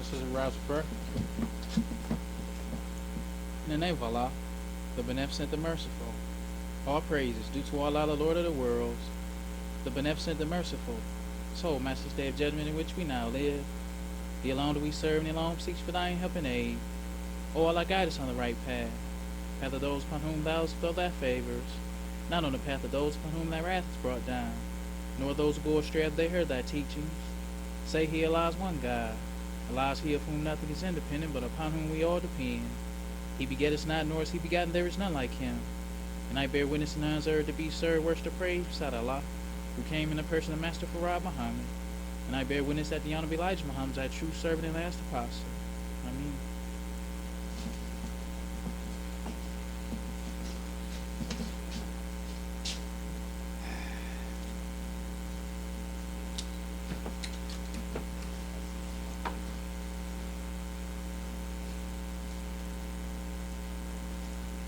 Sisters rise for prayer. In the name of Allah, the Beneficent, the Merciful, all praises due to Allah, the Lord of the worlds, the Beneficent, the Merciful, so Master's Day of Judgment in which we now live. Thee alone do we serve, and thee alone seeks for thine help and aid. O Allah, guide us on the right path, path of those upon whom thou hast filled thy favors, not on the path of those upon whom thy wrath is brought down, nor those who go astray after they heard thy teachings. Say he, Allah is one God. Allah is he of whom nothing is independent, but upon whom we all depend. He begetteth not, nor is he begotten, there is none like him. And I bear witness in none earth to be served, worship, to praise beside Allah, who came in the person of Master Farad Muhammad. And I bear witness that the Honorable Elijah Muhammad is thy true servant and last apostle. Amen.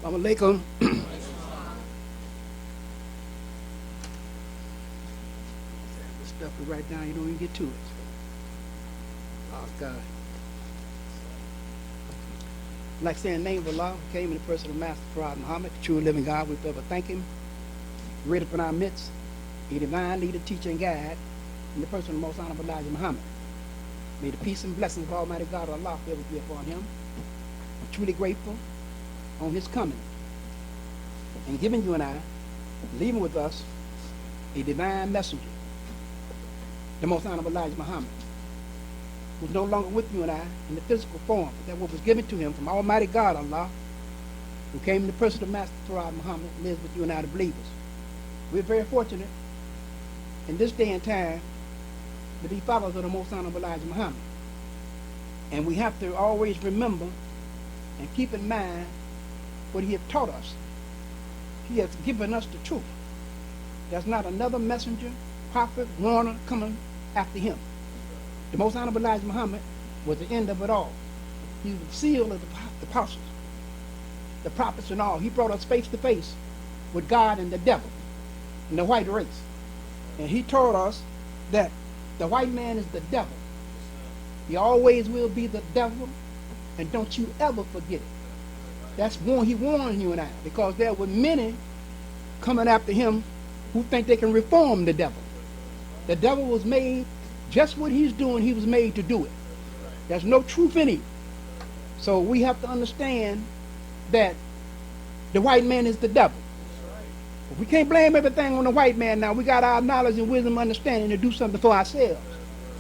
Assalamu alaikum. The stuff we write down, you don't even get to it. Oh, God. Like saying, the name of Allah, who came in the person of Master Farad Muhammad, the true and living God, we forever thank him. Read upon our midst, a divine leader, teacher, and guide, in the person of the most honorable Elijah Muhammad. May the peace and blessings of Almighty God, Allah, forever be upon him. I'm truly grateful on his coming and giving you and I, leaving with us, a divine messenger, the most honorable Elijah Muhammad, who's no longer with you and I in the physical form, but that what was given to him from Almighty God, Allah, who came in the person of Master Farad Muhammad, lives with you and I, the believers. We're very fortunate in this day and time to be followers of the most honorable Elijah Muhammad. And we have to always remember and keep in mind what he has taught us. He has given us the truth. There's not another messenger, prophet, warner coming after him. The most honorable Elijah Muhammad was the end of it all. He was the seal of the apostles, the prophets and all. He brought us face to face with God and the devil and the white race. And he taught us that the white man is the devil. He always will be the devil, and don't you ever forget it. That's one he warned you and I, because there were many coming after him who think they can reform the devil. The devil was made just what he's doing, he was made to do it. There's no truth in him. So we have to understand that the white man is the devil. We can't blame everything on the white man now. We got our knowledge and wisdom and understanding to do something for ourselves.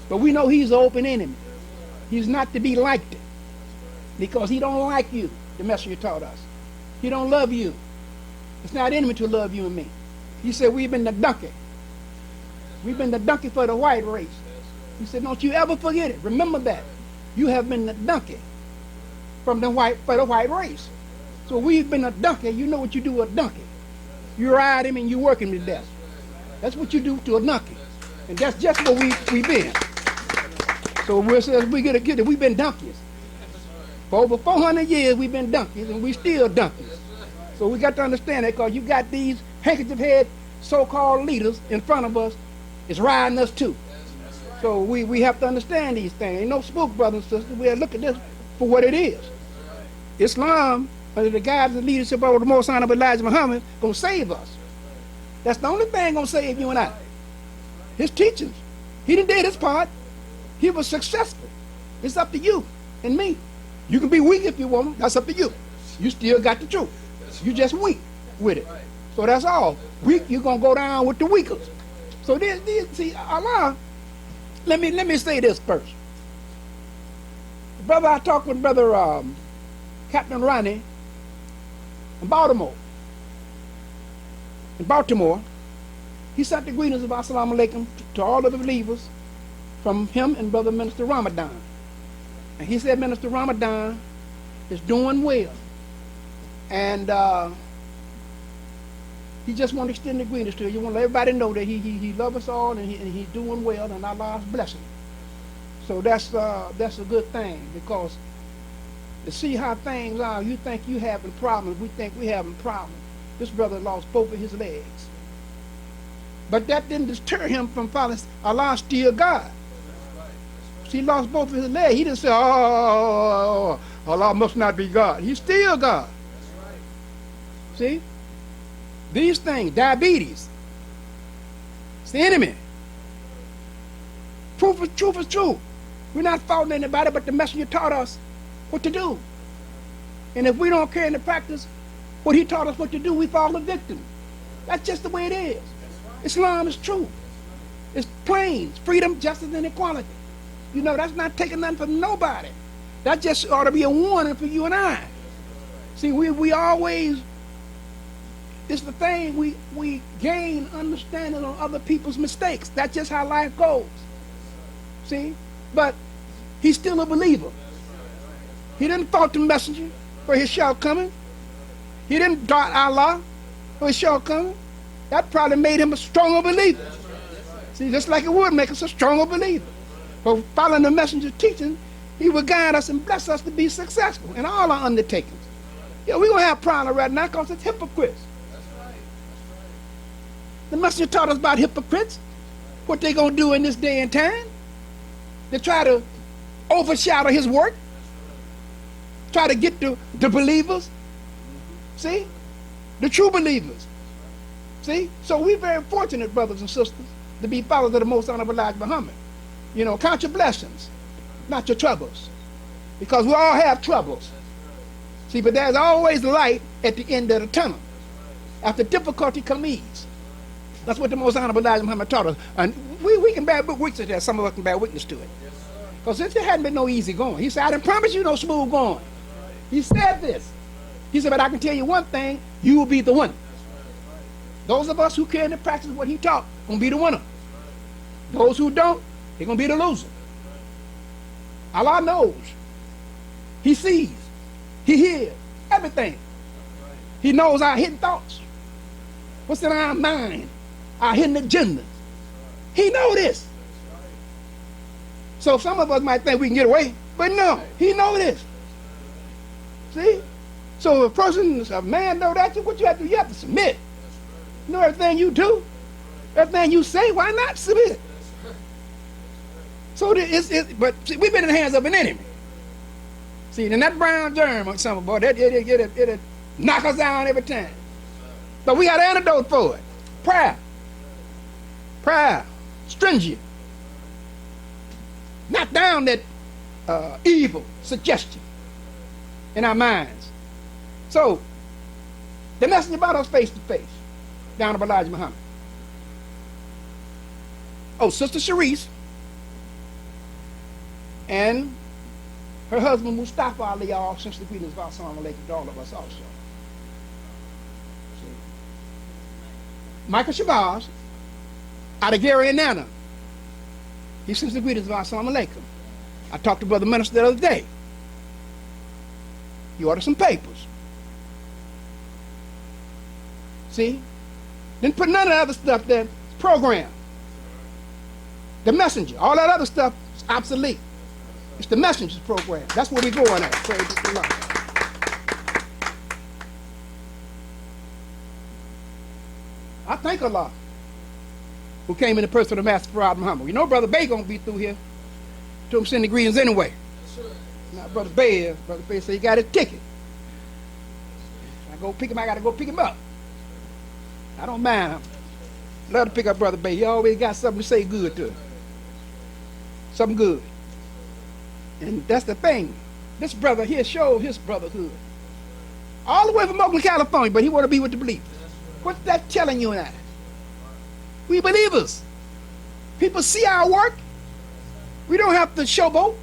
But we know he's an open enemy. He's not to be liked because he don't like you. The messenger taught us. He don't love you. It's not enemy to love you and me. He said we've been the donkey. We've been the donkey for the white race. He said, don't you ever forget it. Remember that. You have been the donkey for the white race. So we've been a donkey. You know what you do with a donkey. You ride him and you work him to death. That's what you do to a donkey. And that's just what we've been. So we get it. We've been donkeys. For over 400 years, we've been donkeys, and we still donkeys. So we got to understand that, because you got these handkerchief head so-called leaders in front of us is riding us too. So we have to understand these things. Ain't no spook, brothers and sisters. We have to look at this for what it is. Islam, under the guidance and leadership of the most honorable Elijah Muhammad, going to save us. That's the only thing going to save you and I. His teachings. He didn't did his part. He was successful. It's up to you and me. You can be weak if you want. That's up to you. You still got the truth. You just weak with it. So that's all. Weak, you're going to go down with the weakers. So see, Allah, let me say this first. Brother, I talked with Brother Captain Ronnie in Baltimore. He sent the greetings of Assalamu alaikum to all of the believers from him and Brother Minister Ramadan. And he said Minister Ramadan is doing well. And he just want to extend the greetings to you. You want to let everybody know that he loves us all, and he's doing well, and Allah's blessing. So that's a good thing, because to see how things are, you think you having problems, we think we having problems. This brother lost both of his legs. But that didn't deter him from following Allah, still God. he lost both of his legs. He didn't say, oh, Allah must not be God. He's still God. See? These things, diabetes, it's the enemy. Truth is true. We're not faulting anybody, but the messenger taught us what to do. And if we don't carry into practice what he taught us what to do, we fall a victim. That's just the way it is. Islam is true. It's plain. Freedom, justice, and equality. You know, that's not taking nothing from nobody. That just ought to be a warning for you and I. See, we always, it's the thing, we gain understanding on other people's mistakes. That's just how life goes. See? But he's still a believer. He didn't fault the messenger for his shortcoming. He didn't doubt Allah for his shortcoming. That probably made him a stronger believer. See, just like it would make us a stronger believer. For following the messenger's teaching, he will guide us and bless us to be successful in all our undertakings. Yeah, we're going to have problems right now because it's hypocrites. The messenger taught us about hypocrites, what they're going to do in this day and time. They try to overshadow his work, try to get the believers, see, the true believers, see. So we're very fortunate, brothers and sisters, to be followers of the most honorable Elijah Muhammad. You know, count your blessings, not your troubles, because we all have troubles. See, but there's always light at the end of the tunnel. After difficulty come ease. That's what the most honorable Elijah Muhammad taught us. And we can bear witness to that. Some of us can bear witness to it. Because there hadn't been no easy going. He said, I didn't promise you no smooth going. He said this. He said, but I can tell you one thing, you will be the winner. Those of us who care to practice what he taught, going to be the winner. Those who don't, they're going to be the loser. Allah knows. He sees. He hears everything. He knows our hidden thoughts. What's in our mind? Our hidden agendas. He knows this. So some of us might think we can get away, but no, he knows this. See? So if a man knows that, what you have to do, you have to submit. You know everything you do, everything you say, why not submit? So but see, we've been in the hands of an enemy. See, and that brown germ or something, boy, it'll knock us down every time. But we got an antidote for it. Prayer. Prayer. Stringent. Knock down that evil suggestion in our minds. So, the messenger brought us face to face, down to Elijah Muhammad. Oh, Sister Sharice and her husband Mustafa Ali, all since the greetings of our son related to all of us also. See. Michael Shabazz out of Gary and Nana. He sends the greetings of our Assalamu alaikum. I talked to Brother Minister the other day. He ordered some papers. See? Didn't put none of the other stuff there. It's programmed. The messenger, all that other stuff is obsolete. It's the messenger's program. That's where we're going at. Praise the Lord. I thank Allah who came in the person of Master Farad Muhammad. You know Brother Bay gonna be through here. To him send the greetings anyway. Now Brother Bay said he got his ticket. I go pick him, I gotta go pick him up. I don't mind him. Love to pick up Brother Bay. He always got something to say good to him. Something good. And that's the thing. This brother here showed his brotherhood. All the way from Oakland, California, but he want to be with the believers. What's that telling you and I? We believers. People see our work. We don't have to showboat.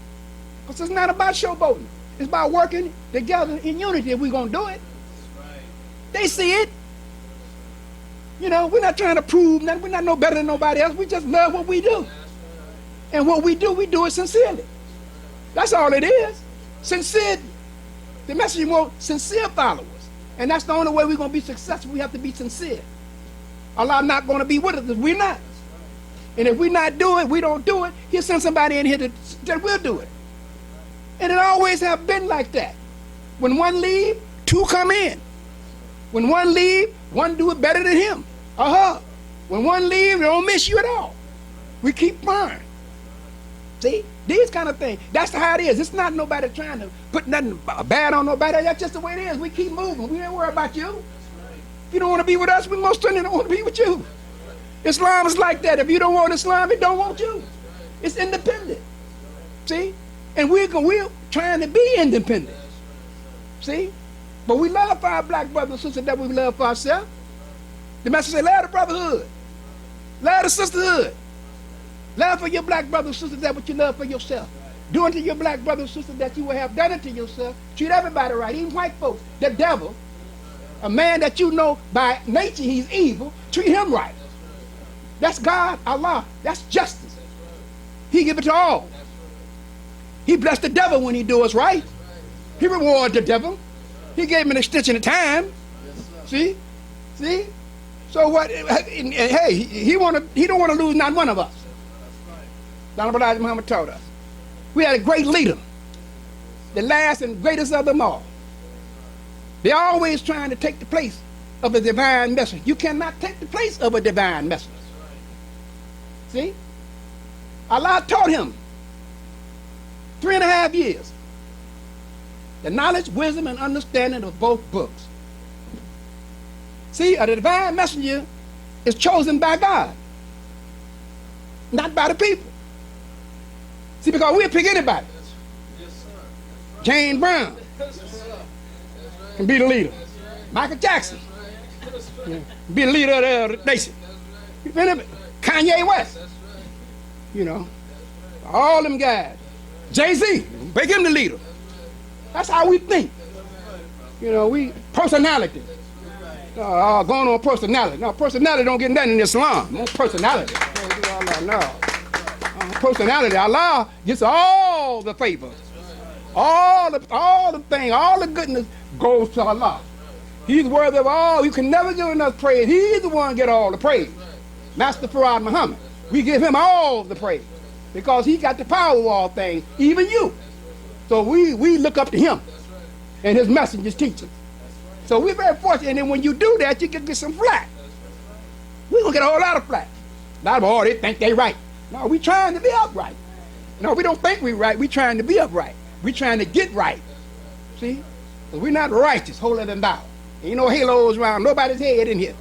Because it's not about showboating. It's about working together in unity if we're going to do it. They see it. You know, we're not trying to prove nothing. We're not no better than nobody else. We just love what we do. And what we do it sincerely. That's all it is. Sincere. The message wants sincere followers. And that's the only way we're going to be successful. We have to be sincere. Allah not going to be with us if we're not. And if we not do it, we don't do it, he'll send somebody in here that will do it. And it always have been like that. When one leave, two come in. When one leave, one do it better than him or her. When one leave, they don't miss you at all. We keep firing. See, these kind of things. That's how it is. It's not nobody trying to put nothing bad on nobody. That's just the way it is. We keep moving. We don't worry about you. If you don't want to be with us, we most certainly don't want to be with you. Islam is like that. If you don't want Islam, it don't want you. It's independent. See? And we're trying to be independent. See? But we love our black brothers and sisters that we love for ourselves. The master said, love the brotherhood. Love the sisterhood. Love for your black brothers and sisters that what you love for yourself. Do unto your black brothers and sisters that you will have done it to yourself. Treat everybody right, even white folks. The devil, a man that you know by nature he's evil, treat him right. That's God, Allah. That's justice. He give it to all. He blessed the devil when he do us right. He reward the devil. He gave him an extension of time. See? See? So what? And hey, he don't want to lose not one of us. Honorable Elijah Muhammad taught us. We had a great leader, the last and greatest of them all. They're always trying to take the place of a divine messenger. You cannot take the place of a divine messenger. See? Allah taught him 3.5 years the knowledge, wisdom, and understanding of both books. See, a divine messenger is chosen by God, not by the people. See, because we'll pick anybody. Jane Brown can be the leader. Michael Jackson be the leader of the nation. Kanye West. You know, all them guys. Jay-Z, make him the leader. That's how we think. You know, we personality. Going on personality. No, personality don't get nothing in Islam. No personality. No. Personality. Allah gets all the favor. All the things, all the goodness goes to Allah. He's worthy of all. You can never give enough praise. He's the one get all the praise. Master Farad Muhammad. We give him all the praise because he got the power of all things, even you. So we look up to him and his messengers teaching. So we're very fortunate. And then when you do that, you can get some flack. We're going to get a whole lot of flack. A lot of them, they think they right. No, we trying to be upright. No, we don't think we right. We trying to be upright. We trying to get right. See? Because we're not righteous, holier than thou. Ain't no halos around nobody's head in here.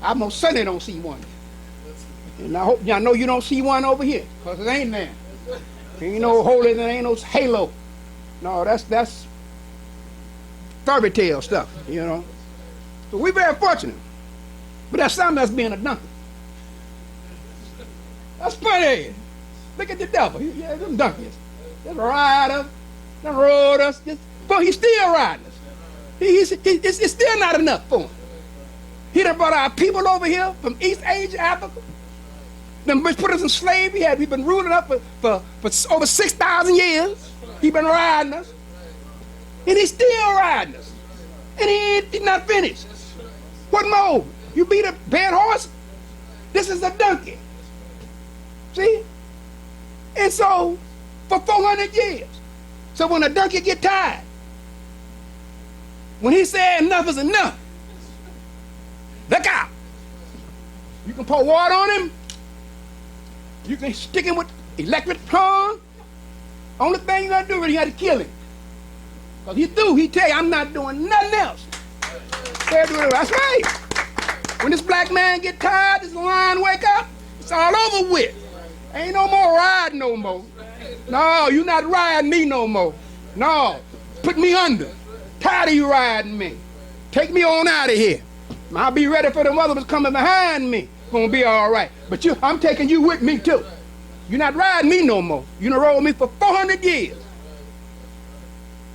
I most certainly don't see one. And I hope y'all know you don't see one over here, because it ain't there. Ain't no holy, there ain't no halo. No, that's fairy tale stuff, you know. So we're very fortunate. But that's something that's being a donkey. That's funny. Look at the devil. Yeah, them donkeys. Just ride us, just rode us. But he's still riding us. It's still not enough for him. He done brought our people over here from East Asia, Africa. Them put us in slavery. We've been ruling up for over 6,000 years. He been riding us. And he's still riding us. And he's not finished. What more? You beat a bad horse? This is a donkey. See? And so, for 400 years. So when a donkey get tired, when he said enough is enough, look out. You can pour water on him. You can stick him with electric tongue. Only thing you gotta do is you have to kill him. Because he tell you, I'm not doing nothing else. That's right. When this black man get tired, this lion wake up, it's all over with. Ain't no more riding no more. No, you not riding me no more. No, put me under. Tired of you riding me. Take me on out of here. I'll be ready for the mother that's coming behind me. Gonna be all right. But I'm taking you with me too. You're not riding me no more. You done rode me for 400 years.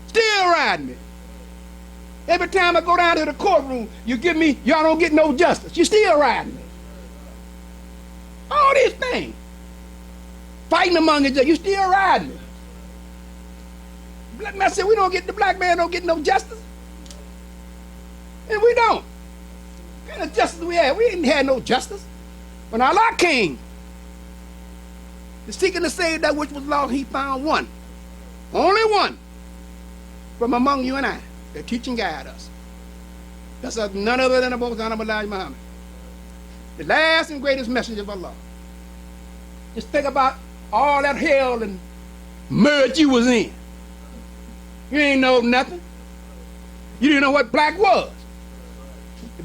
Still riding me. Every time I go down to the courtroom, y'all don't get no justice. You still riding me. All these things. Fighting among each other, you still riding me. Black man said the black man don't get no justice. And we don't. What kind of justice we had? We didn't have no justice. When Allah came, to seek and to save that which was lost, he found one. Only one. From among you and I, that teach and guide us. That's none other than the most honorable Elijah Muhammad, the last and greatest messenger of Allah. Just think about all that hell and mud you was in. You ain't know nothing. You didn't know what black was.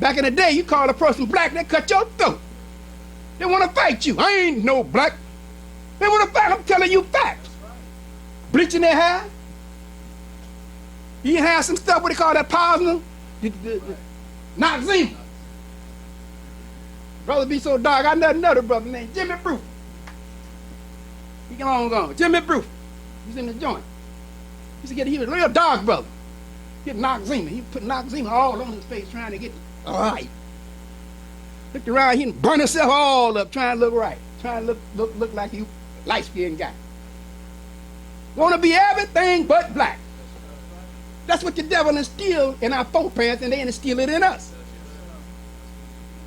Back in the day, you called a person black, they cut your throat. They want to fight you. I ain't no black. They want to fight. I'm telling you facts. Bleaching their hair. You have some stuff, what they call that poisoner? Noxema. Brother be so dark. I know another brother named Jimmy Bruce. He long gone. Jimmy Bruce. He's in the joint. He was a real dark brother. Get Noxema. He put Noxema all on his face trying to get all right. Looked around, he burned himself all up trying to look right. Trying to look like you light-skinned guy. Want to be everything but black. That's what the devil instilled in our foreparents, and they instill it in us.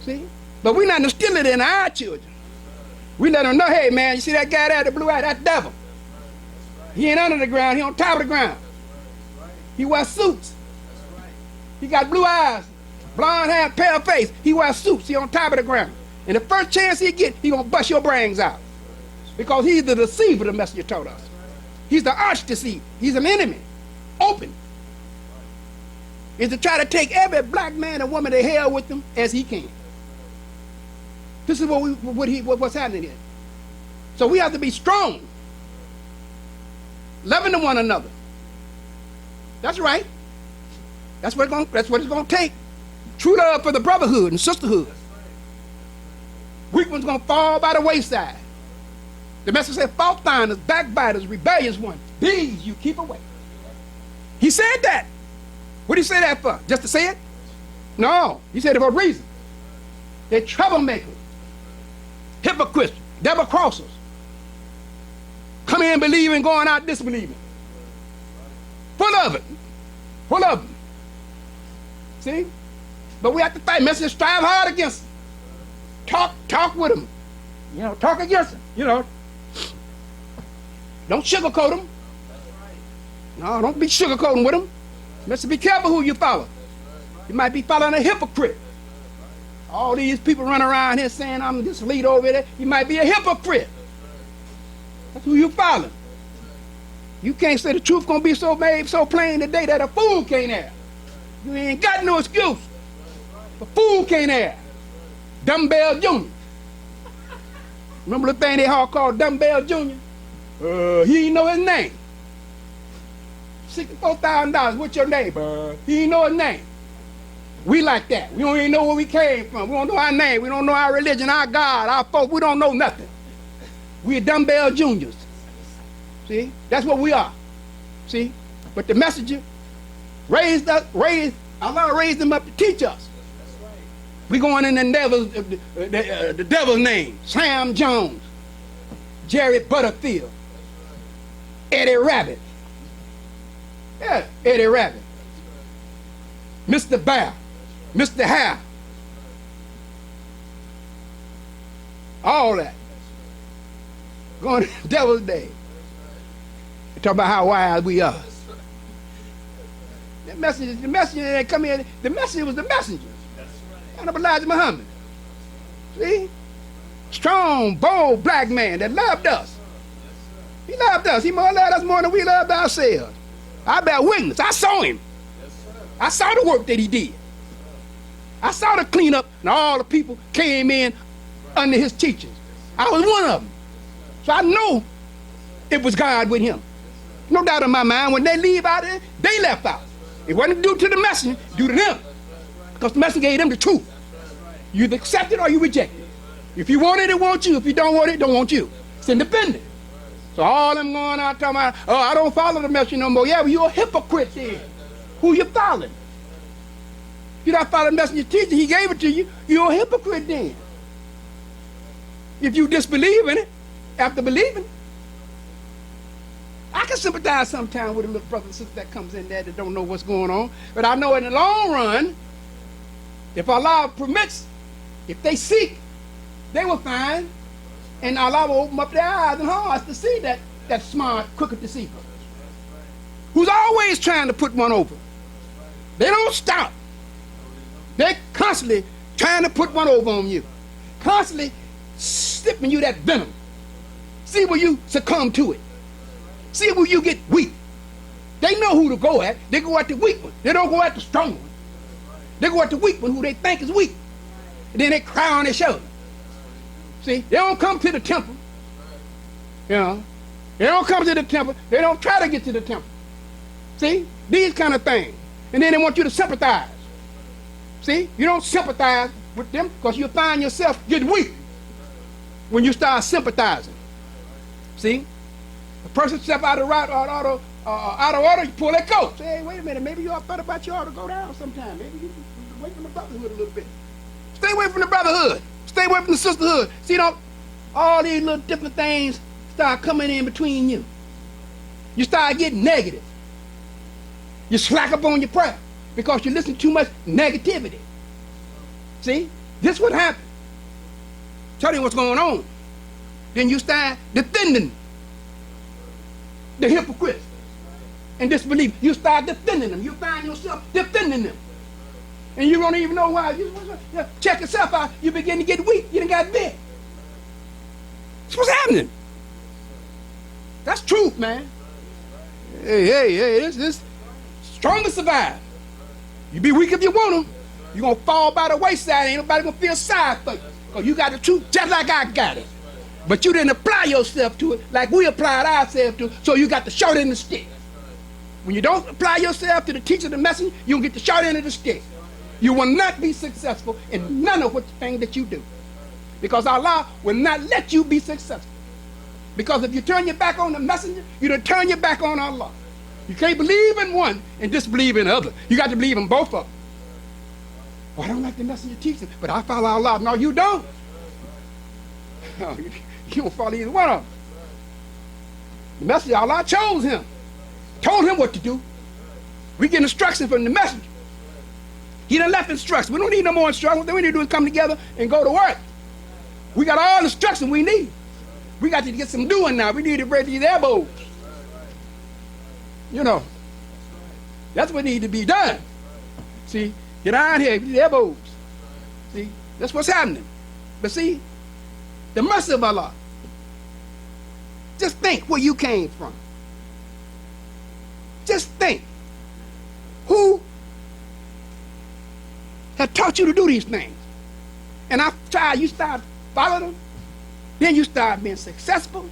See? But we not instill it in our children. We let them know, hey man, you see that guy there, the blue eye, that devil. He ain't under the ground, he on top of the ground. He wears suits. He got blue eyes, blonde hair, pale face. He wears suits, he on top of the ground. And the first chance he get, he gonna bust your brains out. Because he's the deceiver, the messenger told us. He's the arch deceiver. He's an enemy. Open. Is to try to take every black man and woman to hell with him as he can. This is what's happening here. So we have to be strong. Loving to one another. That's right. That's what it's going to take. True love for the brotherhood and sisterhood. Weak ones going to fall by the wayside. The message said, fault finders, backbiters, rebellious ones, these you keep away. He said that. What did he say that for? Just to say it? No. He said it for a reason. They're troublemakers, hypocrites, double crossers. Come in believing, going out disbelieving. Full of it. Full of them. See? But we have to fight. Message, strive hard against them. Talk with them. You know, talk against them. You know. Don't sugarcoat them. No, don't be sugarcoating with them. Message, be careful who you follow. You might be following a hypocrite. All these people run around here saying, I'm this lead over there. You might be a hypocrite. That's who you follow. You can't say the truth gonna be so made, so plain today that a fool can't have. You ain't got no excuse. A fool can't have. Dumbbell Jr. Remember the thing they all called Dumbbell Jr.? He didn't know his name. $64,000. What's your name? He didn't know his name. We like that. We don't even know where we came from. We don't know our name. We don't know our religion, our God, our folk. We don't know nothing. We're Dumbbell Juniors. See? That's what we are. See? But the messenger Allah raised them up to teach us. We going in the devil's name. Sam Jones, Jerry Butterfield, Eddie Rabbit. Yeah, Eddie Rabbit. Mr. Bear, Mr. Hare. All that. Going to the devil's day. They talk about how wise we are. The messenger that come in, the messenger was the messenger. Kind of Elijah Muhammad. See? Strong, bold black man that loved us. He loved us. He loved us more than we loved ourselves. I bear witness. I saw him. I saw the work that he did. I saw the cleanup, and all the people came in under his teachings. I was one of them. So I know it was God with him. No doubt in my mind, when they leave out there, they left out. It wasn't due to the messenger, due to them. Because the messenger gave them the truth. You either accept it or you reject it. If you want it, it wants you. If you don't want it, it don't want you. It's independent. So all them going out talking about, oh, I don't follow the messenger no more. Yeah, well, you're a hypocrite then. Who you following? If you're not following the messenger teaching, he gave it to you, you're a hypocrite then. If you disbelieve in it, after believing, I can sympathize sometimes with a little brother and sister that comes in there that don't know what's going on. But I know in the long run, if Allah permits, if they seek, they will find, and Allah will open up their eyes and hearts to see that smart, crooked deceiver who's always trying to put one over. They don't stop. They're constantly trying to put one over on you, constantly slipping you that venom. See where you succumb to it. See where you get weak. They know who to go at. They go at the weak one. They don't go at the strong one. They go at the weak one who they think is weak. And then they cry on their shoulder. See, they don't come to the temple. You know, they don't come to the temple. They don't try to get to the temple. See, these kind of things. And then they want you to sympathize. See, you don't sympathize with them because you find yourself getting weak when you start sympathizing. See, a person step out of order, you pull that coat. Say, hey, wait a minute, maybe you ought thought about you ought to go down sometime. Maybe you can away from the brotherhood a little bit. Stay away from the brotherhood. Stay away from the sisterhood. See, all these little different things start coming in between you. You start getting negative. You slack up on your prayer because you listen to too much negativity. See, this what happened. Tell you what's going on. Then you start defending the hypocrites and disbelief. You start defending them. You find yourself defending them. And you don't even know why. You check yourself out. You begin to get weak. You done got big. That's what's happening. That's truth, man. Hey, this strongest survive. You be weak if you want them. You're going to fall by the wayside. Ain't nobody going to feel sorry for you. Because you got the truth just like I got it. But you didn't apply yourself to it like we applied ourselves to it, so you got the short end of the stick. When you don't apply yourself to the teacher, the message, you don't get the short end of the stick. You will not be successful in none of what thing that you do. Because Allah will not let you be successful. Because if you turn your back on the messenger, you don't turn your back on Allah. You can't believe in one and disbelieve in the other. You got to believe in both of them. Well, I don't like the messenger teaching, but I follow Allah. No, you don't. No, you don't follow either one of them. The messenger, Allah chose him. Told him what to do. We get instruction from the messenger. He done left instructions. We don't need no more instructions. What we need to do is come together and go to work. We got all the instruction we need. We got to get some doing now. We need to break these elbows. You know, that's what needs to be done. See, get on here, these elbows. See, that's what's happening. But see, the mercy of Allah. Just think where you came from. Just think. Who had taught you to do these things? And after you start following them, then you start being successful.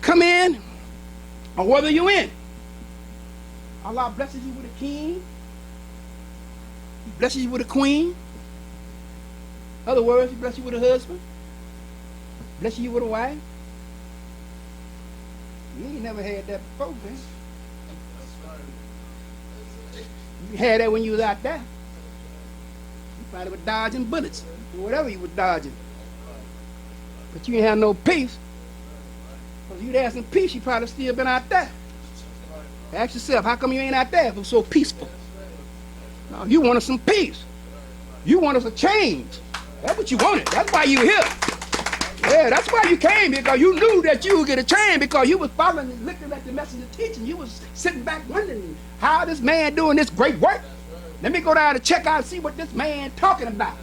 Come in, or whether you're in. Allah blesses you with a king. He blesses you with a queen. In other words, he blesses you with a husband. Blesses you with a wife. You ain't never had that before, man. You had that when you was out there. You probably were dodging bullets, or whatever you were dodging. But you ain't had no peace. Because if you'd had some peace, you probably still been out there. Ask yourself, how come you ain't out there if it was so peaceful? No, you wanted some peace. You wanted a change. That's what you wanted. That's why you here. Yeah, that's why you came, because you knew that you would get a change, because you was following and looking at the messenger teaching. You was sitting back wondering, how this man doing this great work? Let me go down and check out and see what this man talking about.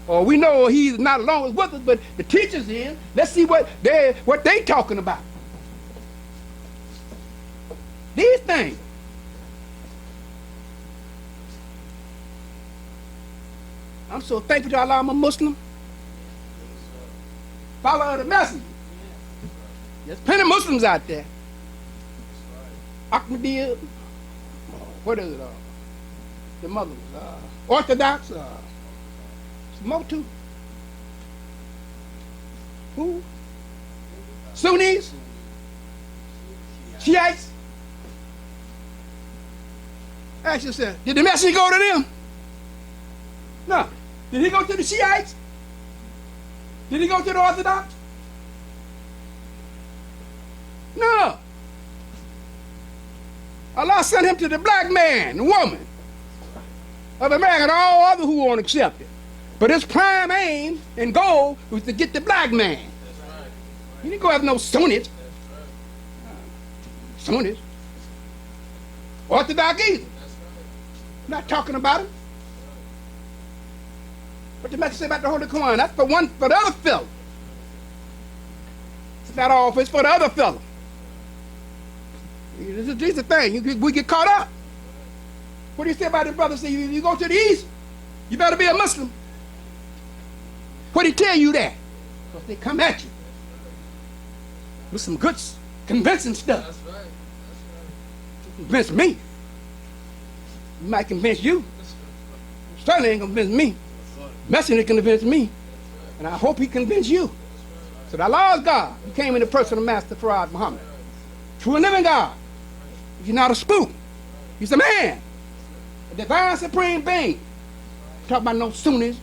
Or we know he's not alone with us, but the teacher's in. Let's see what they talking about. These things. I'm so thankful to Allah I'm a Muslim. Follow the messenger. There's plenty of Muslims out there. Ahmadiyya, what is it? The Muslims, Orthodox, more too. Who? Sunnis? Shiites? Ask yourself, did the messenger go to them? No. Did he go to the Shiites? Did he go to the Orthodox? No. Allah sent him to the black man, the woman of America, and all others who won't accept it. But his prime aim and goal was to get the black man. He didn't go after no Sunnis. Sunnis. Orthodox either. I'm not talking about him. What the message say about the Holy Quran? That's for the other fellow. It's not all for, it's for the other fellow. These are the things. We get caught up. What do you say about the brother? Say you go to the east, you better be a Muslim. What do he tell you that? Because they come at you with some good, convincing stuff. That's right. Convince me. You might convince you. Certainly ain't gonna convince me. Messenger can convince me. And I hope he convince you. So the Allah is God. He came in the person of Master Farad Muhammad. True and living God. He's not a spook. He's a man. A divine supreme being. Talk about no Sunnis,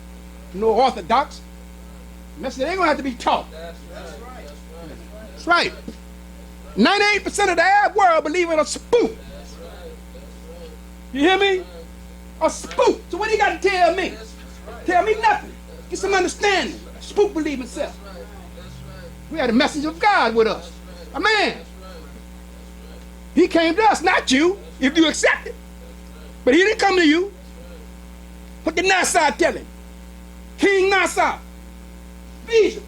no Orthodox. Messenger ain't gonna have to be taught. That's right. 98% of the Arab world believe in a spook. You hear me? A spook. So what do you got to tell me? Tell me nothing. Get some understanding. Spook believe himself. We had a messenger of God with us. A man. He came to us, not you, if you accept it. But he didn't come to you. What did Nasser tell him? King Nasser. Egypt.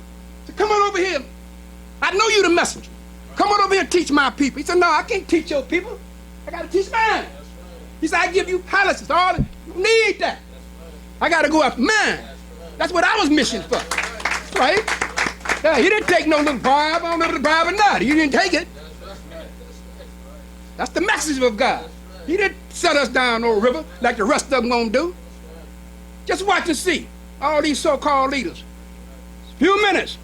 So come on over here. I know you the messenger. Come on over here and teach my people. He said, no, I can't teach your people. I got to teach mine. He said, I give you palaces. All you need that. I got to go after mine. That's what I was missioned for. That's right. Yeah, he didn't take no little bribe. I don't know if the bribe or not. He didn't take it. That's the message of God. He didn't set us down no river like the rest of them gonna do. Just watch and see. All these so-called leaders. Few minutes,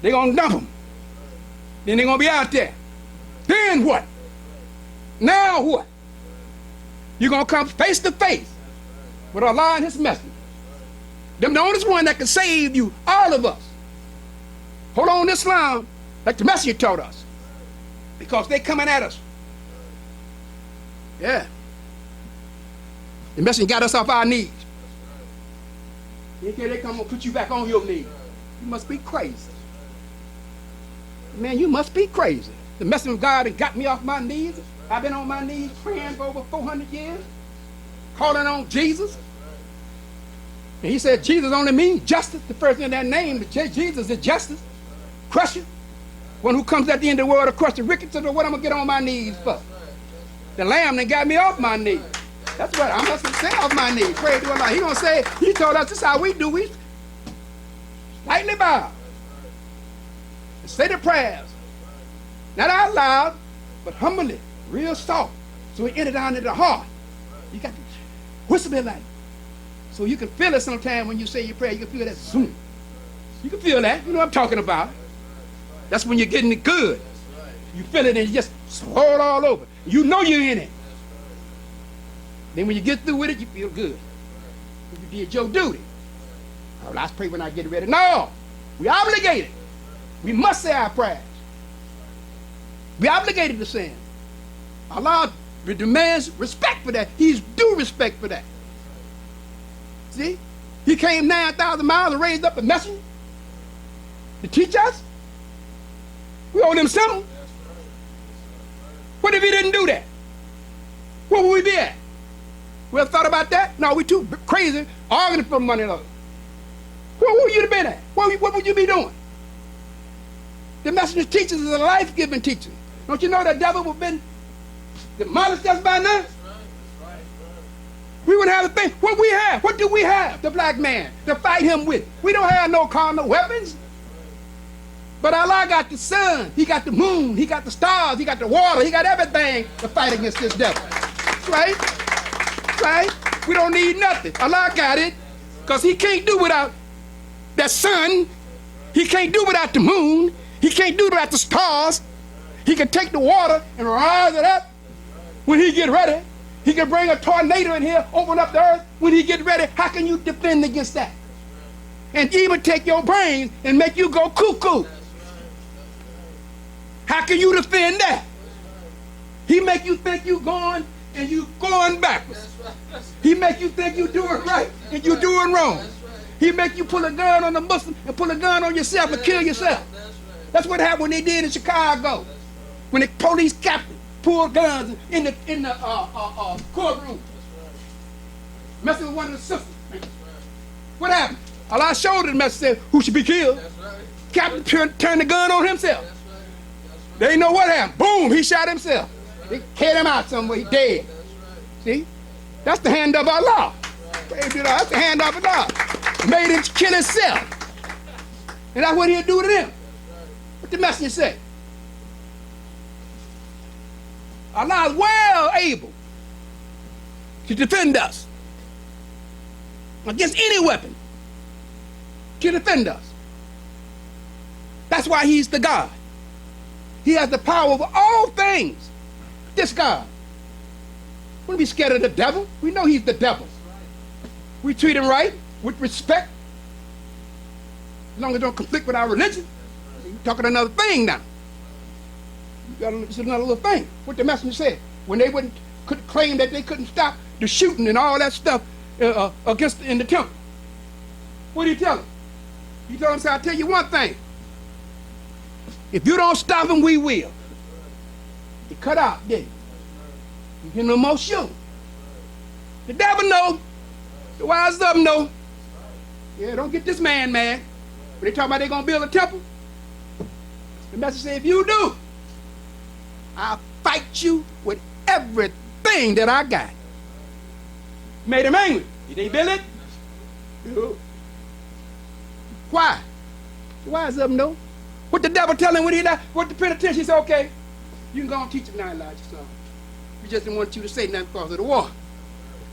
they're gonna dump them. Then they're gonna be out there. Then what? Now what? You're gonna come face to face with Allah and his messenger. Them the only one that can save you, all of us. Hold on to Islam like the messenger taught us. Because they coming at us. Yeah. The messenger got us off our knees. Then they come and put you back on your knees. You must be crazy. Man, you must be crazy. The messenger of God that got me off my knees. I've been on my knees praying for over 400 years. Calling on Jesus. And he said Jesus only means justice. The first in that name, Jesus is justice. Crusher. One who comes at the end of the world to crush the wicked. So what I'm going to get on my knees for? The lamb that got me off my knees. That's what I'm going to say, off my knees. Pray to Allah. He going to say, he told us this is how we do. We slightly bow. And say the prayers. Not out loud, but humbly. Real soft. So it entered down into the heart. You got to whisper it like. So you can feel it sometime when you say your prayer. You can feel that zoom. You can feel that. You know what I'm talking about. That's when you're getting it good. You feel it and you just swirl all over. You know you're in it. Then when you get through with it, you feel good. You did your duty. Oh, let's pray when I get ready. No, we obligated. We must say our prayers. We obligated to sin. Allah demands respect for that. He's due respect for that. See? He came 9,000 miles and raised up a messenger to teach us. We owe them something. What if he didn't do that? Where would we be at? We ever thought about that? No, we too crazy arguing for money. Where would you have been at? What would you be doing? The messenger teaches is a life-giving teaching. Don't you know the devil would have been demolished us by now? We wouldn't have a thing. What we have? What do we have? The black man to fight him with. We don't have no carnal weapons. But Allah got the sun, he got the moon, he got the stars, he got the water, he got everything to fight against this devil. Right? Right? We don't need nothing. Allah got it, because he can't do without that sun, he can't do without the moon, he can't do without the stars. He can take the water and rise it up when he get ready. He can bring a tornado in here, open up the earth when he get ready. How can you defend against that? And even take your brains and make you go cuckoo. How can you defend that? He make you think you going and you going backwards. He make you think you doing right and you doing wrong. He make you pull a gun on a Muslim and pull a gun on yourself and kill yourself. That's what happened when they did in Chicago. When the police captain pulled guns in the courtroom. Messing with one of the sisters. What happened? Allah showed him the message, said, who should be killed? That's right. Captain turned the gun on himself. That's right. That's right. They didn't know what happened. Boom, he shot himself. They carried him out somewhere, he dead. That's right. See? That's the hand of Allah. Praise the Lord. That's the hand of Allah. Made him kill himself. And that's what he'll do to them. What the messenger say? Allah is well able to defend us against any weapon, to defend us. That's why he's the God. He has the power over all things. This God. We don't be scared of the devil. We know he's the devil. We treat him right, with respect, as long as it don't conflict with our religion. You're talking another thing now. It's another little thing. What the messenger said, when they could claim that they couldn't stop the shooting and all that stuff against in the temple. What did he tell them? He told them, say, I'll tell you one thing. If you don't stop them, we will. He cut out, didn't he? You hear no more shooting. The devil know. The wise of them know. Yeah, don't get this man mad. When they talk about they're going to build a temple, the message said, if you do, I'll fight you with everything that I got. Made him angry. Did they build it? No. Why? The wise of them know. What the devil tell him when he died? What the penitentiary said, okay, you can go and teach him now, Elijah, son. We just didn't want you to say nothing because of the war.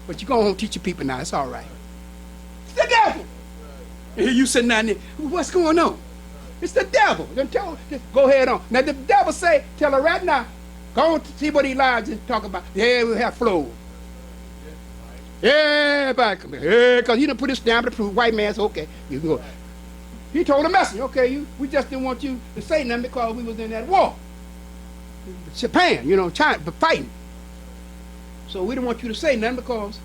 But you go home and teach your people now. It's all right. It's the devil. And here you sitting down there. What's going on? It's the devil. Then tell, just go ahead on. Now the devil say, tell her right now, go on to see what Elijah talk about. Yeah, we'll have flow. Yeah, everybody come here. Yeah, because he done put his stamp to prove white man's okay. You can go. He told the messenger, okay, we just didn't want you to say nothing because we was in that war. Japan, China, but fighting. So we didn't want you to say nothing because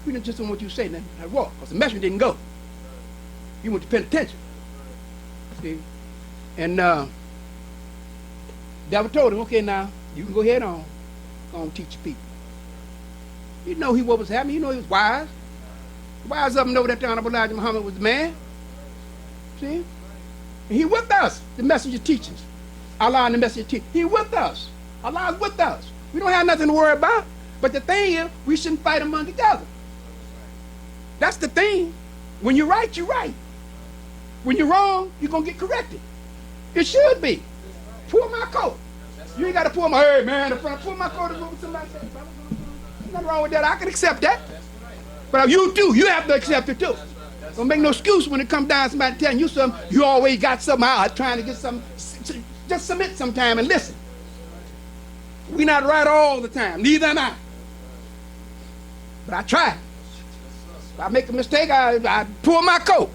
we just don't want you to say nothing at war because the messenger didn't go. He went to penitentiary. See? And devil told him, okay, now you can go ahead on. Go on and teach your people. You know what was happening. You know he was wise. The wise of them know that the Honorable Elijah Muhammad was the man. See? And he with us, the messenger teaches. Allah and the messenger teaches. He with us. Allah is with us. We don't have nothing to worry about. But the thing is, we shouldn't fight among each other. That's the thing. When you're right, you're right. When you're wrong, you're going to get corrected. It should be. Pull my coat. You ain't got to pull my, hey man, pull my coat and move somebody. There's nothing wrong with that. I can accept that. But you too, you have to accept it too. Don't make no excuse when it comes down to somebody telling you something, you always got something out trying to get something. Just submit sometime and listen. We're not right all the time, neither am I. But I try. If I make a mistake, I pull my coat.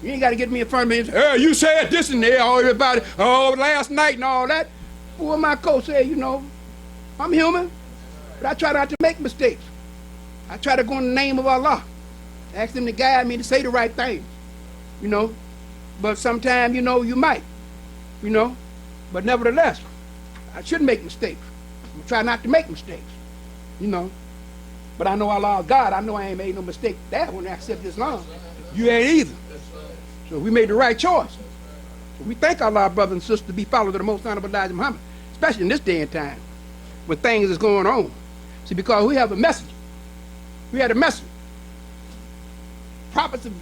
You ain't got to get me in front of me and say, hey, you said this and that, all everybody, last night and all that. Pull my coat, say, I'm human, but I try not to make mistakes. I try to go in the name of Allah. Ask them to guide me to say the right thing, But sometimes, you might, But nevertheless, I shouldn't make mistakes. I try not to make mistakes, But I know Allah is God. I know I ain't made no mistake there when I accept Islam. You ain't either. So we made the right choice. So we thank Allah, brothers and sisters, to be followers of the Most Honorable Elijah Muhammad, especially in this day and time when things is going on. See, because we have a message. We had a message. Prophets of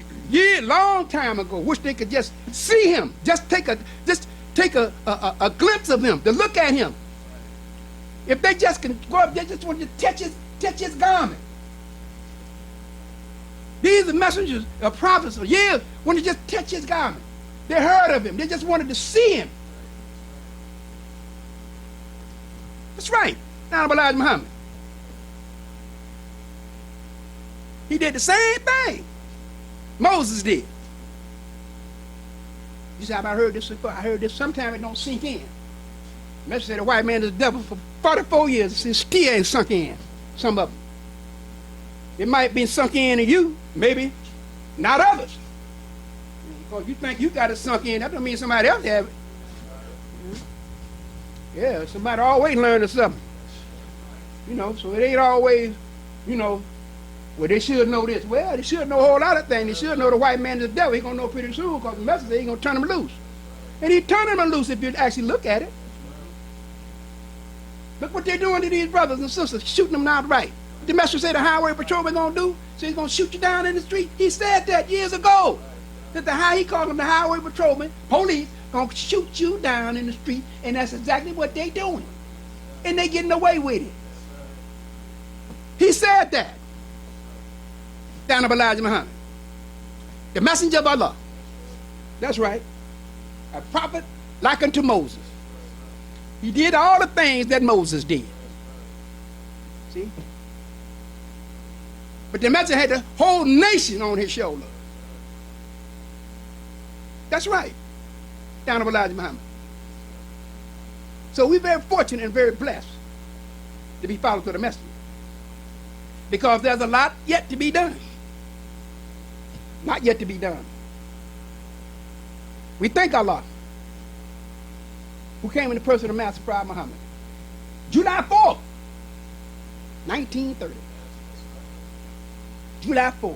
long time ago, wish they could just see him, just take a glimpse of him, to look at him. If they just can go up, they just want to touch his garment. These are messengers of prophets of years want to just touch his garment. They heard of him. They just wanted to see him. That's right. Honorable Elijah Muhammad. He did the same thing Moses did. You say, I heard this before. I heard this. Sometimes it don't sink in. The message said the white man is the devil for 44 years. It still ain't sunk in. Some of them. It might be sunk in to you, maybe not others. Because you think you got it sunk in, that don't mean somebody else have it. Yeah, somebody always learning something. So it ain't always you know, well, they should know this. Well, they should know a whole lot of things. They should know the white man is the devil. He's going to know pretty soon because the messenger ain't going to turn him loose. And he's turning them loose if you actually look at it. Look what they're doing to these brothers and sisters, shooting them outright. The messenger said the highway patrolman going to do, so he's going to shoot you down in the street. He said that years ago. That he called them the highway patrolman, police, going to shoot you down in the street, and that's exactly what they doing. And they getting away with it. He said that. Down of Elijah Muhammad, the messenger of Allah. That's right. A prophet like unto Moses. He did all the things that Moses did. See? But the messenger had the whole nation on his shoulder. That's right. Down of Elijah Muhammad. So we're very fortunate and very blessed to be followers of the messenger. Because there's a lot yet to be done. Not yet to be done. We thank Allah, who came in the person of Master Prophet Muhammad. July 4th, 1930. July 4th.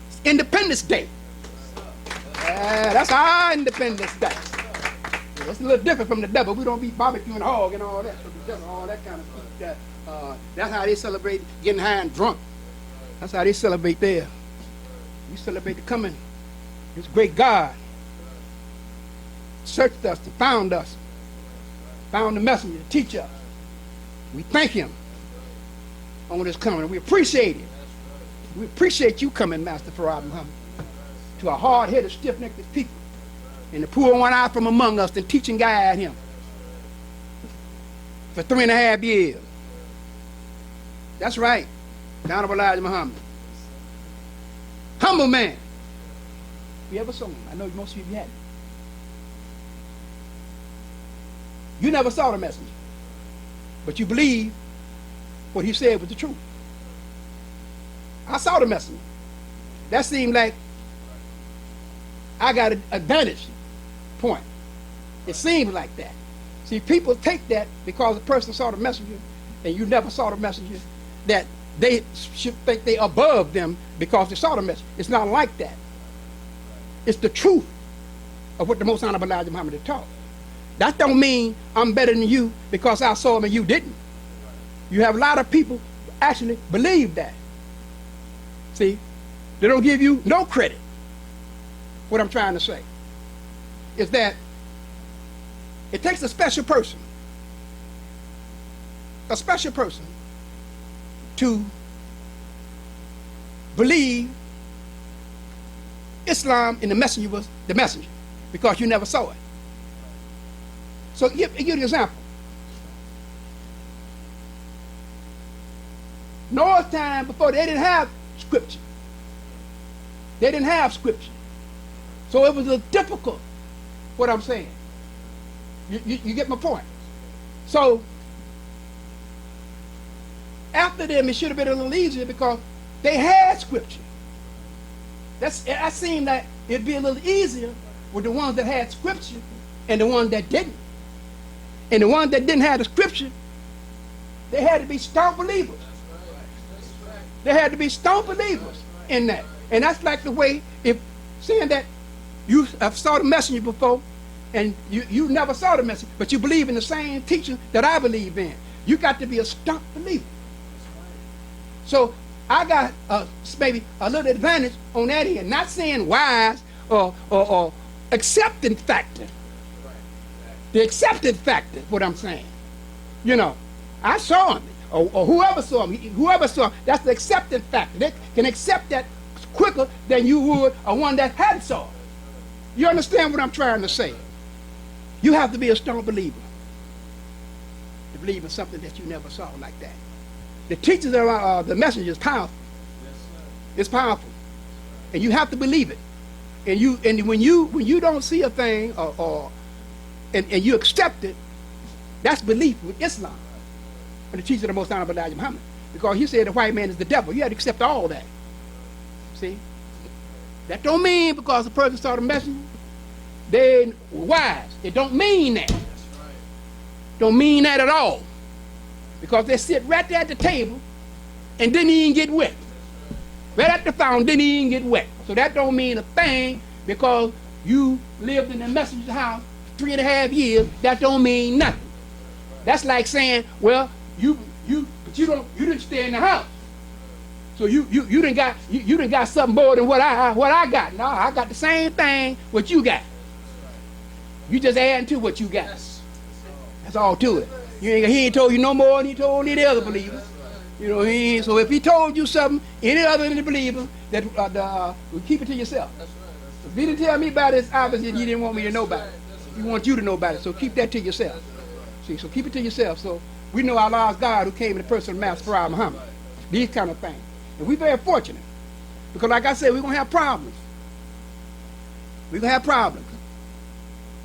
It's Independence Day. That's our Independence Day. Yeah, it's a little different from the devil. We don't be barbecuing hog and all that. All that kind of stuff. That's how they celebrate getting high and drunk. That's how they celebrate there. We celebrate the coming. This great God searched us, found the messenger to teach us. We thank him on his coming. We appreciate it. We appreciate you coming, Master Farad Muhammad, to a hard-headed, stiff-necked people, and to pull one out from among us and teach and guide him for 3.5 years. That's right. Down of Elijah Muhammad. Humble man. You ever saw him? I know most of you hadn't. You never saw the messenger, but you believe what he said was the truth. I saw the messenger. That seemed like I got an advantage point. It seemed like that. See, people take that because a person saw the messenger and you never saw the messenger, that they should think they above them because they saw the message. It's not like that. It's the truth of what the Most Honorable Elijah Muhammad had taught. That don't mean I'm better than you because I saw him and you didn't. You have a lot of people actually believe that. See, they don't give you no credit. What I'm trying to say is that it takes a special person to believe Islam and the messenger was the messenger because you never saw it. So give you an example. Noah's time, before they didn't have scripture. They didn't have scripture. So it was a little difficult, what I'm saying. You get my point? So after them, it should have been a little easier because they had scripture. That seemed like it'd be a little easier with the ones that had scripture and the ones that didn't. And the ones that didn't have the scripture, they had to be staunch believers. They had to be staunch believers in that. And that's like the way, if saying that you have saw the messenger before and you never saw the message, but you believe in the same teaching that I believe in, you got to be a staunch believer. So I got maybe a little advantage on that end, not saying wise or accepting factor. The accepted factor, what I'm saying. You know, I saw him, or whoever saw him, that's the accepted factor. They can accept that quicker than you would a one that hadn't saw it. You understand what I'm trying to say? You have to be a strong believer to believe in something that you never saw like that. The teachings of the messenger is powerful. It's powerful, and you have to believe it. And when you don't see a thing and you accept it, that's belief with Islam. But the teaching of the Most Honorable Elijah Muhammad, because he said the white man is the devil. You had to accept all that. See, that don't mean because the person saw the messenger, they wise. It don't mean that. Don't mean that at all. Because they sit right there at the table and didn't even get wet. Right at the fountain, didn't even get wet. So that don't mean a thing because you lived in the messenger's house 3.5 years. That don't mean nothing. That's like saying, well, you didn't stay in the house. So you done got something more than what I got. No, I got the same thing what you got. You just adding to what you got. That's all to it. He ain't told you no more than he told any other believer. You know, so if he told you something, any other than the believer, that keep it to yourself. If he didn't tell me about it, it's obviously he didn't want me to know about it. He wants you to know about it, so keep that to yourself. See, so keep it to yourself. So we know our Lord's God who came in the person of Master Muhammad. These kind of things. And we're very fortunate. Because like I said, we're going to have problems. We're going to have problems.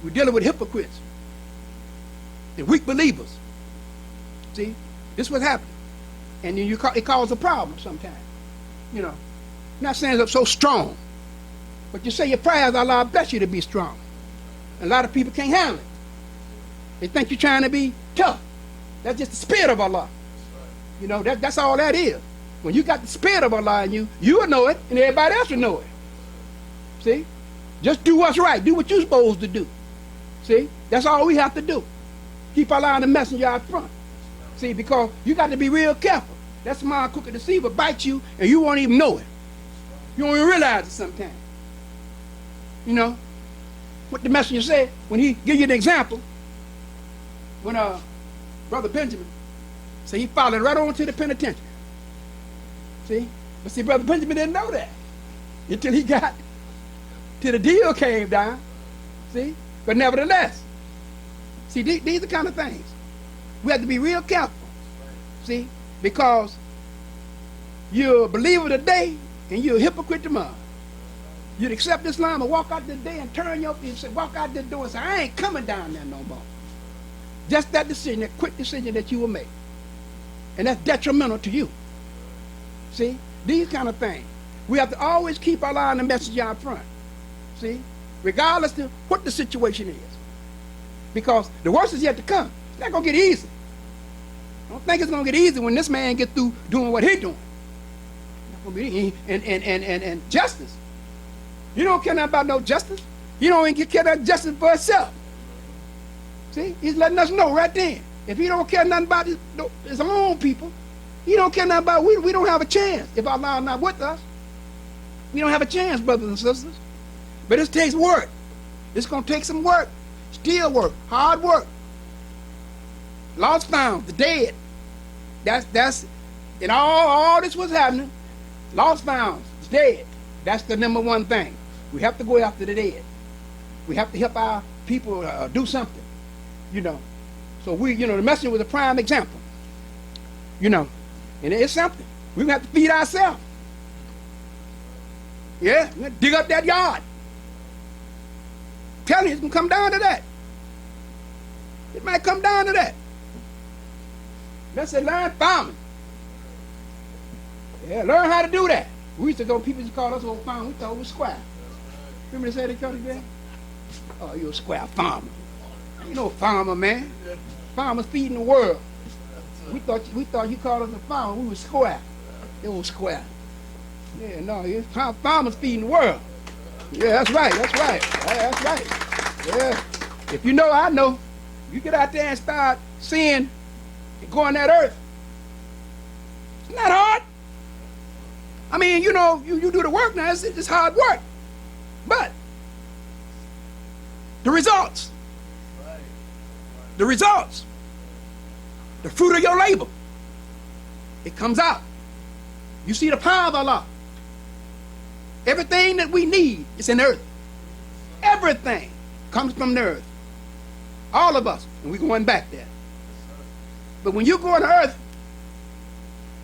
We're dealing with hypocrites and weak believers. See, this is what's happening. And then it causes a problem sometimes. You know, I'm not saying it's so strong, but you say your prayers, Allah bless you to be strong. And a lot of people can't handle it. They think you're trying to be tough. That's just the spirit of Allah. You know, that's all that is. When you got the spirit of Allah in you, you will know it, and everybody else will know it. See? Just do what's right. Do what you're supposed to do. See? That's all we have to do. Keep Allah and the messenger out front. See, because you got to be real careful. That small crooked deceiver bites you, and you won't even know it. You won't even realize it sometimes. You know? What the messenger said, when he give you an example, when Brother Benjamin said he followed right on to the penitentiary. See? But see, Brother Benjamin didn't know that until he got till the deal came down. See? But nevertheless, see, these are the kind of things. We have to be real careful. See? Because you're a believer today and you're a hypocrite tomorrow. You'd accept Islam and walk out the day and turn your feet and say, walk out the door and say, I ain't coming down there no more. Just that decision, that quick decision that you will make. And that's detrimental to you. See? These kind of things. We have to always keep our eye on the message out front. See? Regardless of what the situation is. Because the worst is yet to come. It's not going to get easy. I don't think it's going to get easy when this man gets through doing what he's doing. It's not going to be easy. And justice. You don't care nothing about no justice. You don't even care about justice for himself. See? He's letting us know right then. If he don't care nothing about his own people, he don't care nothing about we don't have a chance. If Allah is not with us, we don't have a chance, brothers and sisters. But it takes work. It's going to take some work. Still work. Hard work. Lost found. The dead. That's and all this was happening. Lost found. Dead. That's the number one thing. We have to go after the dead. We have to help our people do something. You know. So the messenger was a prime example. You know. And it's something. We have to feed ourselves. Yeah. We have to dig up that yard. I'm telling you, it's going to come down to that. It might come down to that. Let's say learn farming. Yeah, learn how to do that. We used to go, people used to call us old farmers. We thought we were square. Remember they said they called you that? Oh, you're a square farmer. You know a farmer, man. Farmers feeding the world. We thought you called us a farmer. We were square. They were square. Yeah, no, farmers feeding the world. Yeah, that's right. Yeah, that's right. Yeah. If you know, I know. You get out there and start seeing and going that earth. It's not hard. I mean, you know, you do the work now. It's hard work. But the results, the fruit of your labor, it comes out. You see the power of Allah. Everything that we need is in the earth. Everything comes from the earth. All of us, and we're going back there. But when you go on the earth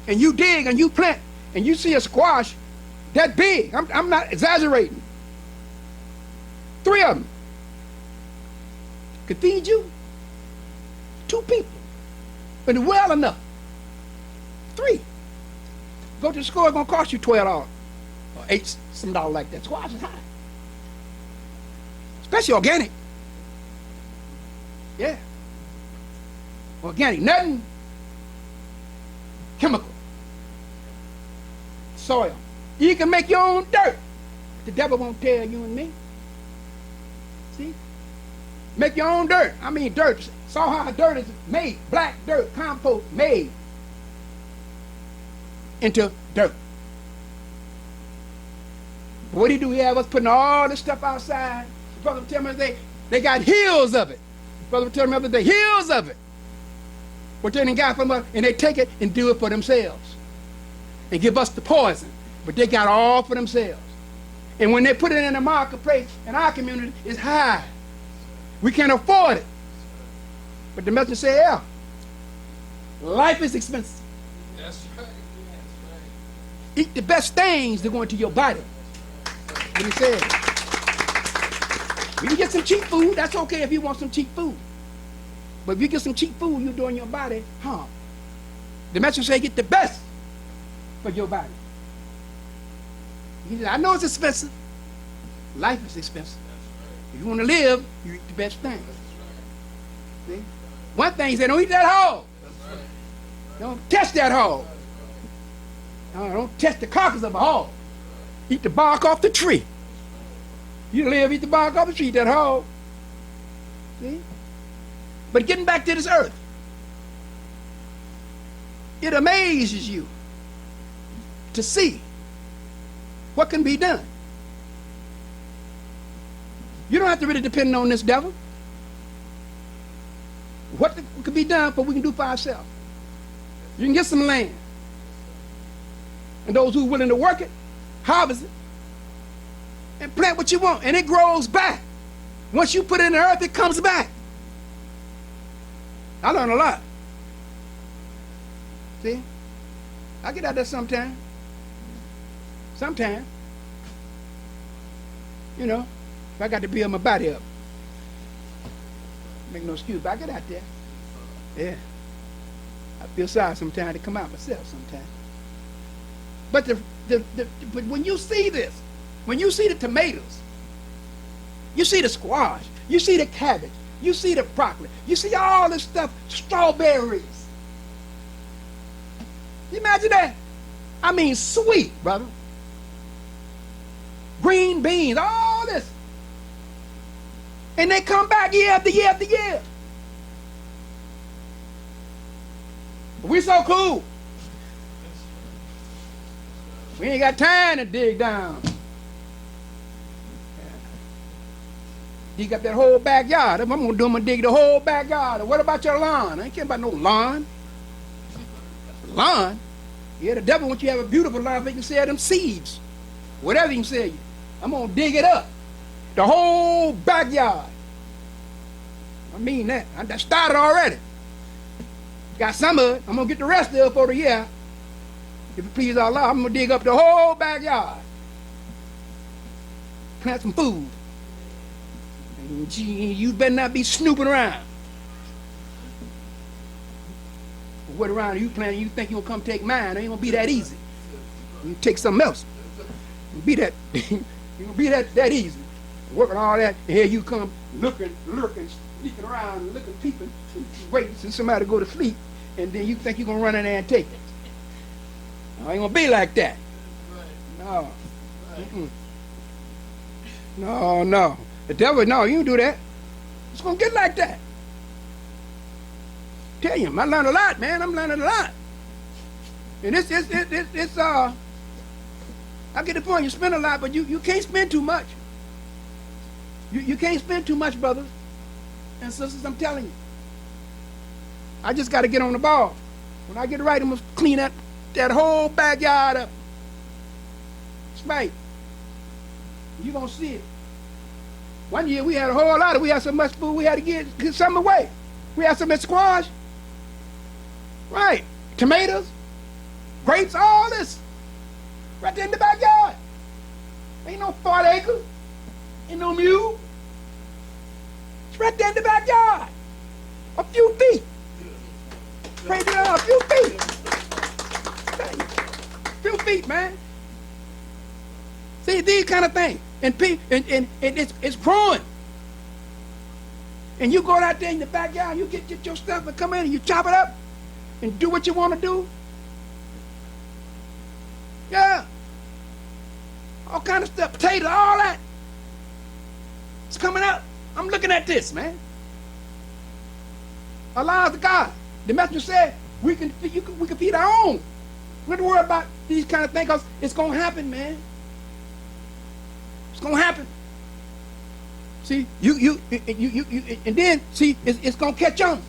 and you dig and you plant and you see a squash that big, I'm not exaggerating, 3 of them could feed you 2 people, but well enough. 3. Go to the store, it's going to cost you $12 or $8 some dollars like that. Squash is high, especially organic. Yeah. Organic, nothing chemical. soil. You can make your own dirt. The devil won't tell you and me. See? Make your own dirt. I mean dirt. Saw how dirt is made. Black dirt, compost, made into dirt. What do? He have us putting all this stuff outside. Brother tell me they got hills of it. Brother tell me the other day, hills of it. What they done got from us, and they take it and do it for themselves. And give us the poison. But they got all for themselves. And when they put it in the marketplace in our community, it's high. We can't afford it. But the message said, yeah, life is expensive. That's right. Eat the best things that go into your body. What he said. You can get some cheap food, that's okay if you want some cheap food. But if you get some cheap food, you're doing your body harm. The message said, get the best for your body. He said, I know it's expensive. Life is expensive. If you want to live, you eat the best thing. See? One thing he said, don't eat that hog. Don't touch that hog. Don't touch the carcass of a hog. Eat the bark off the tree. You live, eat the bark off the tree, eat that hog. See? But getting back to this earth, it amazes you to see what can be done. You don't have to really depend on this devil. What can be done for we can do for ourselves. You can get some land. And those who are willing to work it, harvest it, and plant what you want. And it grows back. Once you put it in the earth, it comes back. I learned a lot. See? I get out there sometime. Sometime. You know, if I got to build my body up. Make no excuse, but I get out there. Yeah. I feel sorry sometimes to come out myself sometimes. But but when you see this, when you see the tomatoes, you see the squash, you see the cabbage, you see the broccoli, you see all this stuff, strawberries. You imagine that? I mean sweet, brother. Green beans, all this. And they come back year after year after year. We so cool. We ain't got time to dig down. Dig up that whole backyard. If I'm gonna do, I'm gonna dig the whole backyard. And what about your lawn? I ain't care about no lawn. Lawn? Yeah, the devil wants you to have a beautiful lawn so he can sell them seeds. Whatever he can sell you. I'm gonna dig it up. The whole backyard. I mean that. I started already. Got some of it. I'm gonna get the rest of it for the year. If it please Allah, I'm gonna dig up the whole backyard. Plant some food. And you better not be snooping around. What around you planting? You think you're gonna come take mine? It ain't gonna be that easy. You take something else. You be that. You gonna be that easy. Working all that, and here you come looking, sneaking around, looking, peeping, waiting for somebody to go to sleep, and then you think you're gonna run in there and take it. No, it ain't gonna be like that. No. No. The devil, no, you don't do that. It's gonna get like that. Tell you, I learned a lot, man. I'm learning a lot. And it's I get the point, you spend a lot, but you can't spend too much. You can't spend too much, brothers and sisters, I'm telling you. I just got to get on the ball. When I get it right, I'm going to clean that whole backyard up. That's right. You're going to see it. One year we had a whole lot we had so much food we had to get some away. We had some squash. Right. Tomatoes, grapes, all this. Right there in the backyard. Ain't no 40 acres. Ain't no mule. It's right there in the backyard. A few feet. Praise God, a few feet. A few feet, man. See, these kind of things. And it's growing. And you go out there in the backyard, you get your stuff and come in and you chop it up and do what you want to do. Yeah. all kind of stuff, potatoes, all that. It's coming out. I'm looking at this, man. Allah is the God. The messenger said we can feed our own. We don't worry about these kind of things because it's going to happen, man. It's going to happen. See, and then, see, it's going to catch on.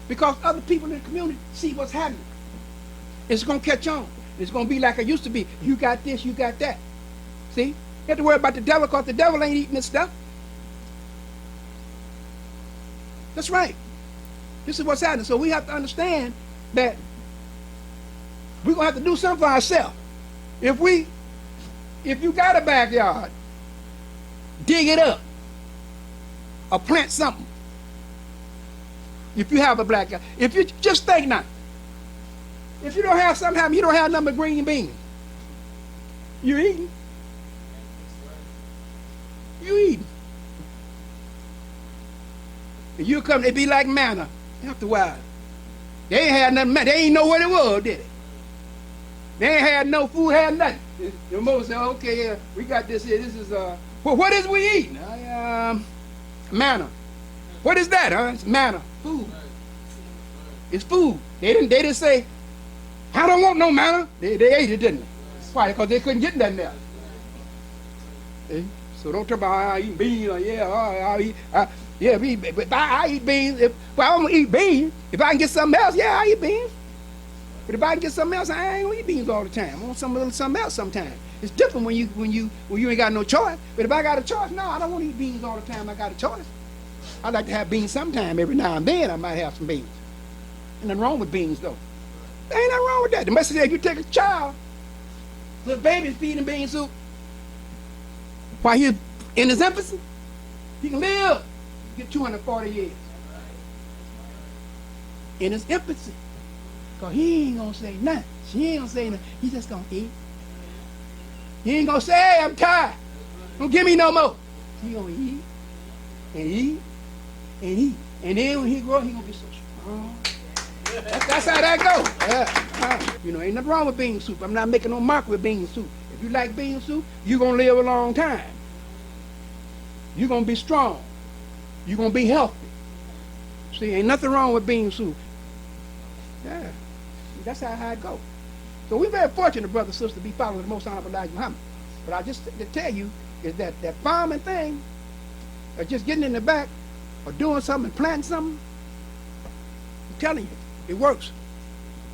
Because other people in the community see what's happening. It's going to catch on. It's going to be like it used to be. You got this, you got that. See? You have to worry about the devil because the devil ain't eating this stuff. That's right. This is what's happening. So we have to understand that we're going to have to do something for ourselves. If you got a backyard, dig it up or plant something. If you have a backyard. If you just think now. If you don't have something happen, you don't have nothing but green beans. You're eating. You eating. And you come, they be like manna after a while. They ain't had nothing, they ain't know what it was, did it? They ain't had no food, had nothing. The Moses said, okay, we got this here. This is, well, what is we eating? Manna. What is that, huh? It's manna. Food. It's food. They didn't say, I don't want no manna. They ate it, didn't they? Why? Because they couldn't get nothing else. See? So don't talk about I eat beans or I eat. But I eat beans. I don't eat beans. If I can get something else, I eat beans. But if I can get something else, I ain't gonna eat beans all the time. I want something else sometime. It's different when you ain't got no choice. But if I got a choice, no, I don't want to eat beans all the time. I got a choice. I like to have beans sometime. Every now and then I might have some beans. Ain't nothing wrong with beans though. There ain't nothing wrong with that. The message said if you take a child, little baby's feeding bean soup, while he's in his infancy, he can live, get 240 years. In his infancy. Because he ain't going to say nothing. She ain't going to say nothing. He's just going to eat. He ain't going to say, hey, I'm tired. Don't give me no more. He going to eat and eat and eat. And then when he grow, he going to be so strong. That's how that goes. Ain't nothing wrong with bean soup. I'm not making no mark with bean soup. If you like bean soup, you're going to live a long time. You're going to be strong. You're going to be healthy. See, ain't nothing wrong with bean soup. Yeah. That's how it goes. So we're very fortunate, brother and sister, to be following the Most Honorable Elijah Muhammad. But I just to tell you is that farming thing, or just getting in the back, or doing something, planting something, I'm telling you, it works.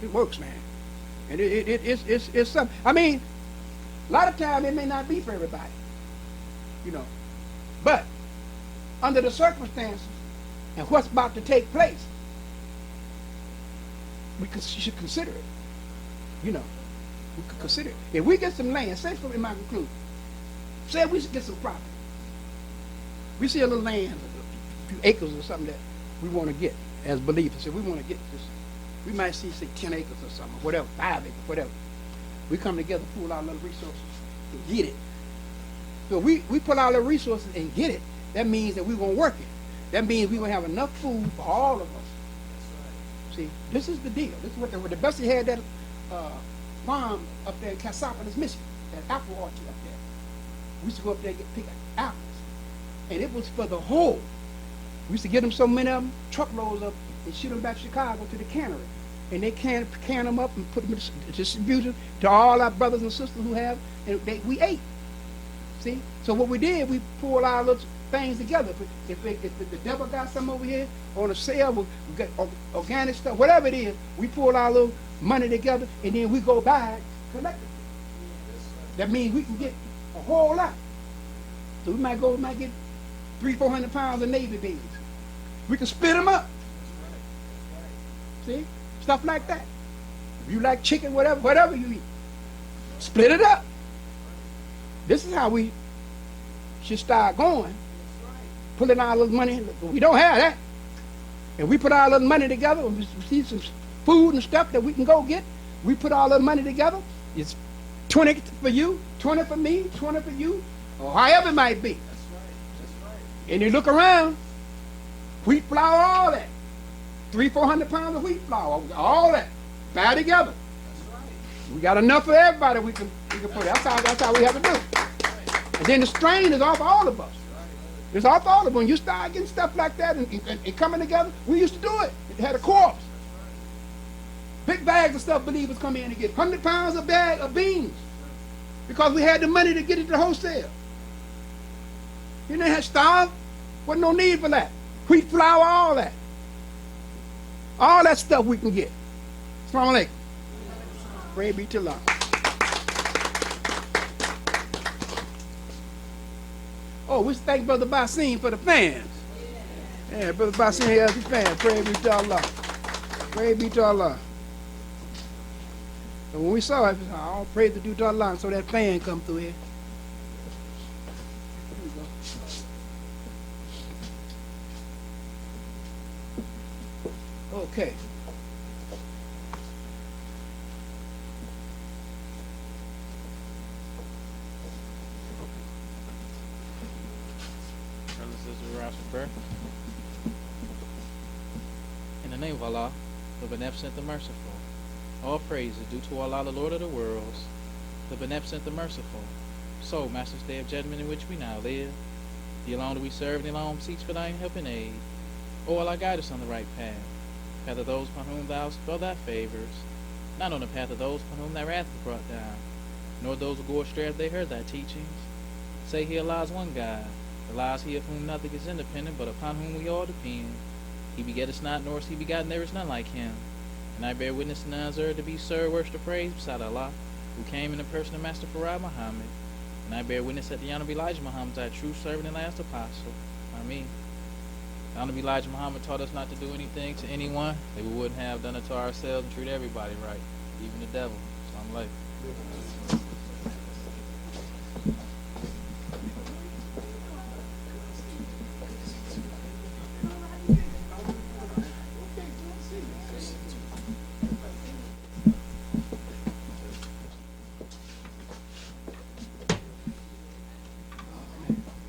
It works, man. And it's something. I mean, a lot of times it may not be for everybody, but under the circumstances and what's about to take place, we should consider it. We could consider it. If we get some land, say for in my conclusion, say we should get some property. We see a little land, a few acres or something that we want to get as believers. So we want to get this. We might see, say, 10 acres or something, whatever, 5 acres, whatever. We come together, pool our little resources and get it. So we pull our little resources and get it. That means that we're going to work it. That means we're going to have enough food for all of us. See, this is the deal. This is what the best they had that farm up there in Cassopolis, Michigan, that apple orchard up there. We used to go up there and pick apples. And it was for the whole. We used to get them so many of them, truckloads of, and ship them back to Chicago to the cannery. And they can them up and put them in distribution to all our brothers and sisters who have, and we ate. See? So what we did, we pulled our little things together. If the devil got some over here on a sale, we got organic stuff, whatever it is, we pull our little money together and then we go buy it collectively. That means we can get a whole lot. So we might get 300-400 pounds of Navy beans. We can split them up. See? Stuff like that. If you like chicken, whatever you eat, split it up. This is how we should start going. Pulling our little money. We don't have that. And we put our little money together and we see some food and stuff that we can go get. We put our little money together. It's 20 for you, 20 for me, 20 for you, or however it might be. That's right. And you look around, wheat flour, all that. 300-400 pounds of wheat flour, all that. Buy together. That's right. We got enough for everybody. We can We can pray. That's how we have to do. And then the strain is off all of us. It's off all of us. When you start getting stuff like that and coming together, we used to do it. It had a corpse. Big bags of stuff believers come in and get 100 pounds a bag of beans because we had the money to get it to wholesale. You didn't have to starve. Wasn't no need for that. Wheat, flour, all that. All that stuff we can get. Assalamu alaikum. Praise be to Allah. Oh, we thank Brother Basim for the fans. Yeah, Brother Basim has the fans. Praise be to Allah. Praise be to Allah. So when we saw it, all praise to do to Allah, and so that fan come through here. Okay. Brothers and sisters, we rise for prayer. In the name of Allah, the Beneficent, the Merciful, all praise is due to Allah, the Lord of the worlds, the Beneficent, the Merciful. So, Master's Day of Judgment in which we now live, the alone do we serve, and the alone seeks for thine help and aid. O Allah, guide us on the right path, path of those upon whom thou spell thy favors, not on the path of those upon whom thy wrath is brought down, nor those who go astray if they heard thy teachings. Say he Allah is one God, Allah is he of whom nothing is independent, but upon whom we all depend. He begetteth not, nor is he begotten, there is none like him. And I bear witness to none deserve to be served, worship, or praised beside Allah, who came in the person of Master Farad Muhammad. And I bear witness that the Honorable Elijah Muhammad is our true servant and last apostle. Ameen. The Honorable Elijah Muhammad taught us not to do anything to anyone that we wouldn't have done it to ourselves and treat everybody right, even the devil. Assalamu alaikum.